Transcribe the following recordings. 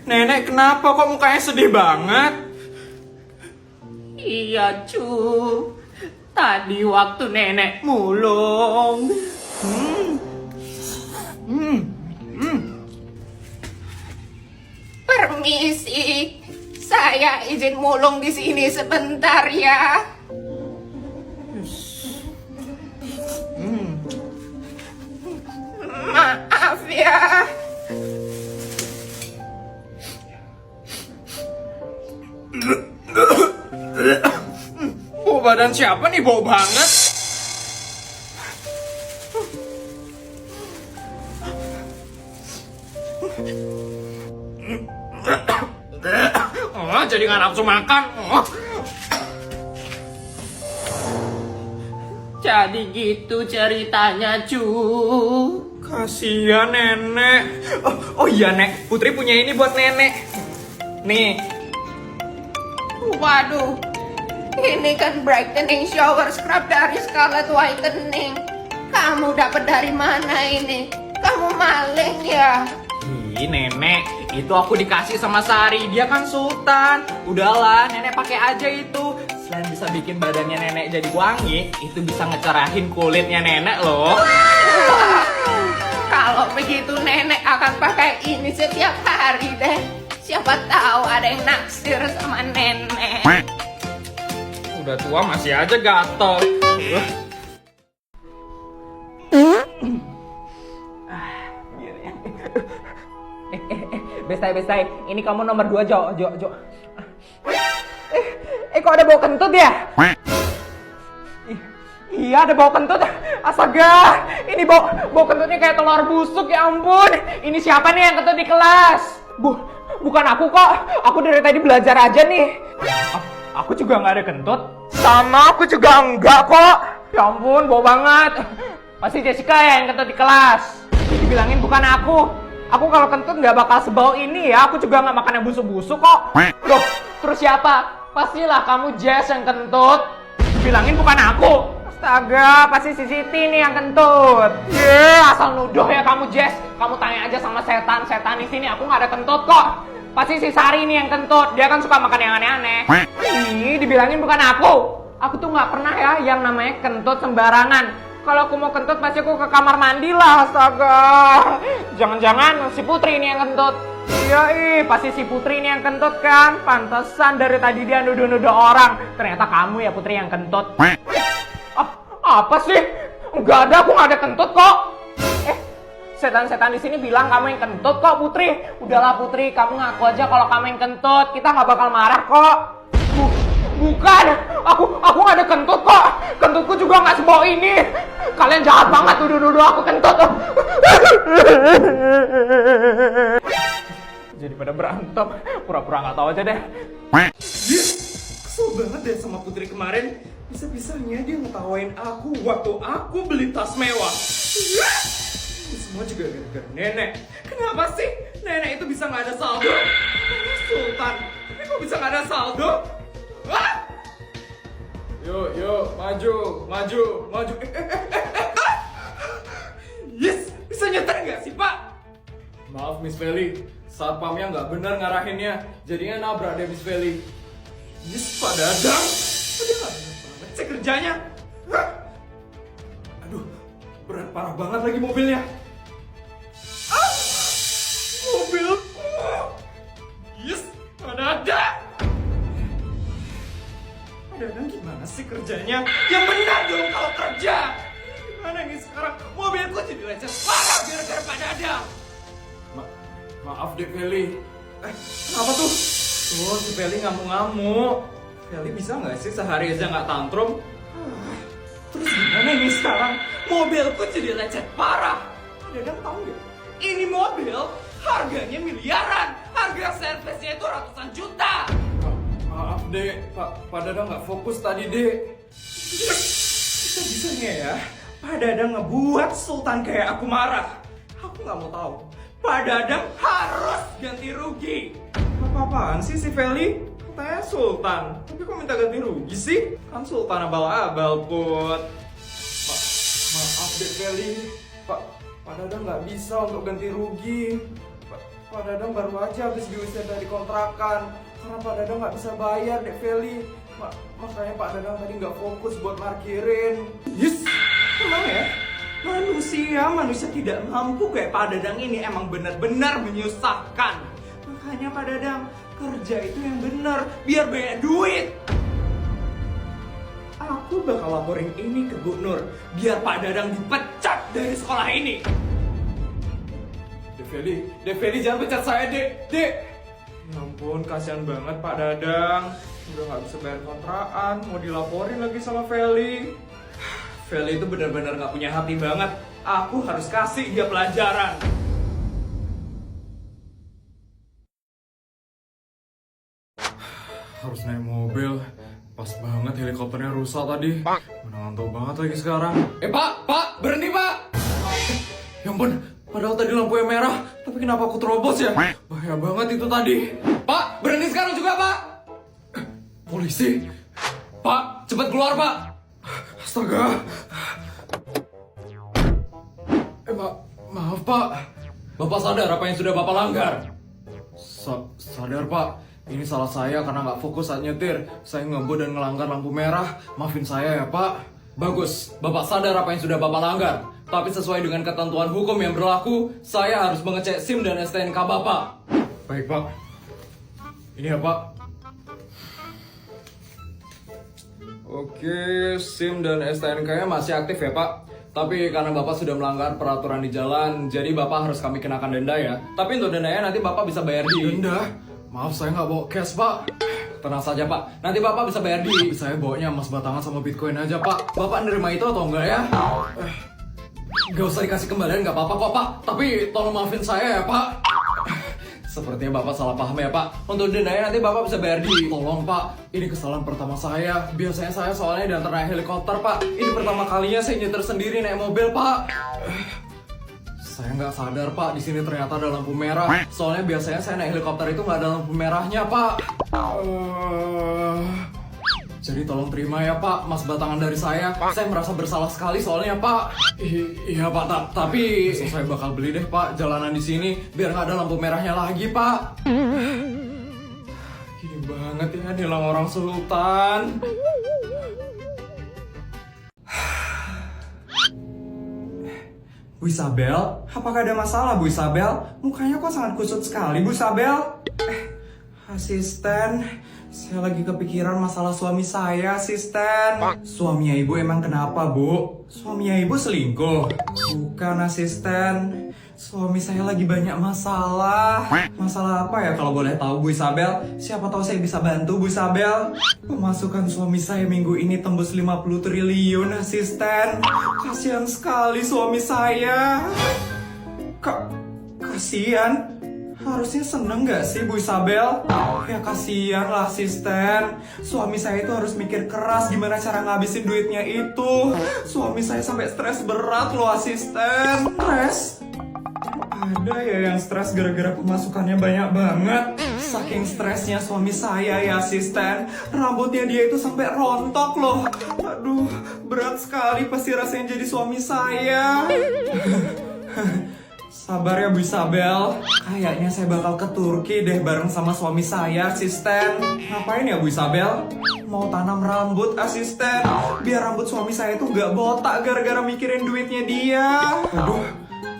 Nenek kenapa kok mukanya sedih banget? Iya, cu. Tadi waktu nenek mulung. Permisi, saya izin mulung di sini sebentar ya. Maaf ya. Bau badan siapa nih, bau banget? Oh, jadi nggak nafsu makan. Oh. Jadi gitu ceritanya, cu. Kasihan nenek. Oh iya, Nek. Putri punya ini buat nenek. Nih. Waduh, ini kan brightening shower scrub dari Scarlet Whitening. Kamu dapat dari mana ini? Kamu maling ya? Ih, nenek, itu aku dikasih sama Sari. Dia kan sultan. Udahlah, nenek pakai aja itu. Selain bisa bikin badannya nenek jadi wangi, itu bisa ngecerahin kulitnya nenek loh. Kalau begitu nenek akan pakai ini setiap hari deh. Siapa tahu ada yang naksir sama nenek. Udah tua masih aja gatel. Bestai, ini kamu nomor 2, Jo. Kok ada bau kentut ya? Iya, ada bau kentut. Astaga, ini bau kentutnya kayak telur busuk, ya ampun. Ini siapa nih yang kentut di kelas? Bukan aku kok. Aku dari tadi belajar aja nih. Aku juga nggak ada kentut. Sama, aku juga enggak kok. Ya ampun, bau banget. Pasti Jessica ya yang kentut di kelas. Dibilangin bukan aku. Aku kalau kentut nggak bakal sebau ini ya. Aku juga nggak makan yang busuk-busuk kok. Loh, terus siapa? Pastilah kamu Jess yang kentut. Dibilangin bukan aku. Astaga, pasti si Siti nih yang kentut. Asal nuduh ya kamu Jess. Kamu tanya aja sama setan di sini. Aku nggak ada kentut kok. Pasti si Sari nih yang kentut. Dia kan suka makan yang aneh-aneh. Ih, dibilangin bukan aku. Aku tuh nggak pernah ya yang namanya kentut sembarangan. Kalau aku mau kentut pasti aku ke kamar mandi lah, astaga. Jangan-jangan si Putri ini yang kentut. Iya, pasti si Putri ini yang kentut kan. Pantesan dari tadi dia nuduh-nuduh orang. Ternyata kamu ya Putri yang kentut. Apa sih? Enggak ada, aku nggak ada kentut kok. Setan-setan di sini bilang kamu yang kentut kok, Putri. Udahlah Putri, kamu ngaku aja kalau kamu yang kentut. Kita nggak bakal marah kok. Bukan, aku nggak ada kentut kok. Kentutku juga nggak sebau ini. Kalian jahat banget nuduh-nuduh aku kentut. Jadi pada berantem. Pura-pura nggak tahu aja deh. Kesel banget deh sama Putri kemarin. Bisa-bisanya dia ngetawain aku waktu aku beli tas mewah. Ini semua juga gara-gara nenek. Kenapa sih nenek itu bisa nggak ada saldo? Katanya sultan, tapi kok bisa nggak ada saldo? Wah! Yuk, maju. Yes, bisa nyetir nggak sih Pak? Maaf Miss Feli, satpamnya nggak benar ngarahinnya, jadinya nabrak deh Miss Feli. Yes, Pak Dadang, udah nggak bener banget sih kerjanya. Hah? Aduh, berat parah banget lagi mobilnya. Mobilku. Yes, Pak Dadang. Dadang gimana sih kerjanya? Yang benar dong kalau kerja. Gimana nih sekarang? Mobilku jadi lecet parah gara-gara Pak Dadang. Maaf deh Feli. Kenapa tuh? Tuh si Feli ngamuk-ngamuk. Feli bisa nggak sih sehari aja nggak tantrum? Terus gimana nih sekarang? Mobilku jadi lecet parah. Dadang tahu nggak? Ini mobil harganya miliaran. Harga servisnya itu ratusan juta. Maaf dek, Pak Dadang nggak fokus tadi dek. Bisa-bisanya ya, Pak Dadang ngebuat Sultan kayak aku marah. Aku nggak mau tahu. Pak Dadang harus ganti rugi. Apa-apaan sih si Feli? Katanya Sultan, tapi kok minta ganti rugi sih? Kan Sultan abal-abal Put. Maaf deh Feli, Pak Dadang nggak bisa untuk ganti rugi. Pak Pak Dadang baru aja habis diusir dari kontrakan karena Pak Dadang nggak bisa bayar, Dek Feli. Makanya Pak Dadang tadi nggak fokus buat parkirin. Yes, emang ya? Manusia tidak mampu kayak Pak Dadang ini emang benar-benar menyusahkan. Makanya Pak Dadang, kerja itu yang benar, biar banyak duit. Aku bakal laporin ini ke Bu Nur, biar Pak Dadang dipecat dari sekolah ini. Dek Feli jangan pecat saya, Dek. Ya ampun, kasihan banget Pak Dadang. Udah gak bisa bayar kontrakan, mau dilaporin lagi sama Feli. Feli itu benar-benar gak punya hati banget. Aku harus kasih dia pelajaran. Harus naik mobil. Pas banget helikopternya rusak tadi. Mana ngantuk banget lagi sekarang. Pak, berhenti Pak. Ya ampun, padahal tadi lampunya merah. Tapi kenapa aku terobos ya? Bahaya banget itu tadi. Pak, berhenti sekarang juga Pak. Polisi. Pak, cepat keluar Pak. Astaga. Pak, maaf Pak. Bapak sadar apa yang sudah Bapak langgar? Sadar Pak. Ini salah saya karena nggak fokus saat nyetir. Saya ngebut dan ngelanggar lampu merah. Maafin saya ya Pak. Bagus, Bapak sadar apa yang sudah Bapak langgar. Tapi sesuai dengan ketentuan hukum yang berlaku, saya harus mengecek SIM dan STNK Bapak. Baik Pak. Ini ya Pak. Oke, SIM dan STNK-nya masih aktif ya Pak. Tapi karena Bapak sudah melanggar peraturan di jalan, jadi Bapak harus kami kenakan denda ya. Tapi untuk dendanya nanti Bapak bisa bayar di... Denda? Maaf, saya nggak bawa cash, Pak. Tenang saja, Pak. Nanti Bapak bisa bayar di... Saya bawanya emas batangan sama Bitcoin aja, Pak. Bapak nerima itu atau enggak ya? Gak usah dikasih kembalian, nggak apa-apa kok, Pak. Tapi tolong maafin saya ya, Pak. Sepertinya Bapak salah paham ya, Pak. Untuk dendanya nanti Bapak bisa bayar di... Tolong, Pak. Ini kesalahan pertama saya. Biasanya saya soalnya diantar naik helikopter, Pak. Ini pertama kalinya saya nyetir sendiri naik mobil, Pak. Saya nggak sadar Pak, di sini ternyata ada lampu merah. Soalnya biasanya saya naik helikopter itu nggak ada lampu merahnya Pak. Jadi tolong terima ya Pak, mas batangan dari saya. Saya merasa bersalah sekali soalnya Pak. Iya Pak, tapi saya bakal beli deh Pak jalanan di sini biar nggak ada lampu merahnya lagi Pak. Gini banget ya nilang orang sultan. Bu Isabel, apakah ada masalah Bu Isabel? Mukanya kok sangat kusut sekali Bu Isabel. Asisten, saya lagi kepikiran masalah suami saya, asisten. Suaminya ibu emang kenapa Bu? Suaminya ibu selingkuh? Bukan asisten, suami saya lagi banyak masalah. Masalah apa ya kalau boleh tahu Bu Isabel? Siapa tahu saya bisa bantu Bu Isabel. Pemasukan suami saya minggu ini tembus 50 triliun asisten. Kasihan sekali suami saya. Kasihan? Harusnya seneng gak sih Bu Isabel? Ya kasihan lah asisten. Suami saya itu harus mikir keras gimana cara ngabisin duitnya itu. Suami saya sampai stres berat loh asisten. Stres? Ada ya yang stres gara-gara pemasukannya banyak banget. Saking stresnya suami saya ya asisten, rambutnya dia itu sampai rontok loh. Aduh, berat sekali pasti rasanya jadi suami saya. Sabar ya Bu Isabel, kayaknya saya bakal ke Turki deh bareng sama suami saya asisten. Ngapain ya Bu Isabel? Mau tanam rambut asisten, biar rambut suami saya itu gak botak gara-gara mikirin duitnya dia. Aduh,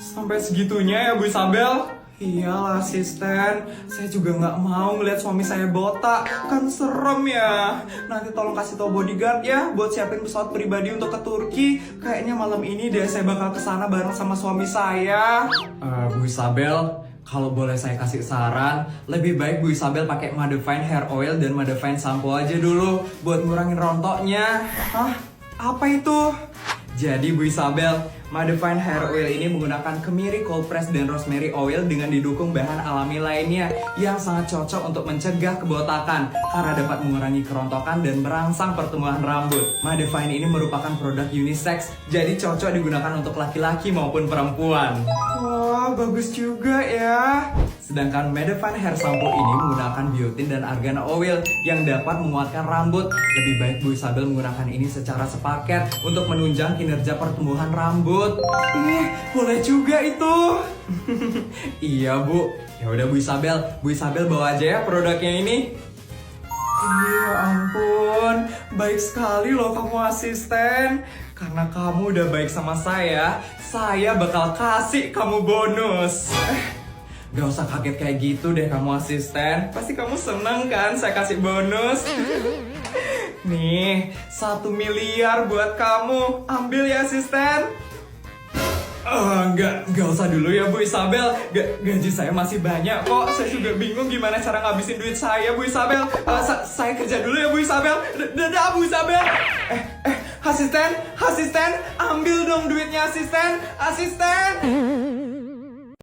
sampai segitunya ya Bu Isabel? Iyalah asisten, saya juga nggak mau ngeliat suami saya botak, kan serem ya. Nanti tolong kasih tau bodyguard ya, buat siapin pesawat pribadi untuk ke Turki. Kayaknya malam ini deh saya bakal kesana bareng sama suami saya. Bu Isabel, kalau boleh saya kasih saran, lebih baik Bu Isabel pakai Madefine Hair Oil dan Madefine Shampoo aja dulu, buat ngurangin rontoknya. Hah? Apa itu? Jadi Bu Isabel, Madefine Hair Oil ini menggunakan kemiri, cold press, dan rosemary oil dengan didukung bahan alami lainnya yang sangat cocok untuk mencegah kebotakan karena dapat mengurangi kerontokan dan merangsang pertumbuhan rambut. Madefine ini merupakan produk unisex, jadi cocok digunakan untuk laki-laki maupun perempuan. Wah, Wah, bagus juga ya. Sedangkan Medevan Hair Shampoo ini menggunakan biotin dan argan oil yang dapat menguatkan rambut. Lebih baik Bu Isabel menggunakan ini secara sepaket untuk menunjang kinerja pertumbuhan rambut. Boleh juga itu. Iya Bu. Ya udah Bu Isabel bawa aja ya produknya ini. Ya ampun, baik sekali loh kamu asisten. Karena kamu udah baik sama saya bakal kasih kamu bonus. Gak usah kaget kayak gitu deh kamu asisten. Pasti kamu seneng kan saya kasih bonus. Nih, 1 miliar buat kamu. Ambil ya asisten. Enggak usah dulu ya Bu Isabel. Gaji saya masih banyak kok. Saya juga bingung gimana cara ngabisin duit saya Bu Isabel. Saya kerja dulu ya Bu Isabel. Dadah Bu Isabel. Asisten, ambil dong duitnya asisten.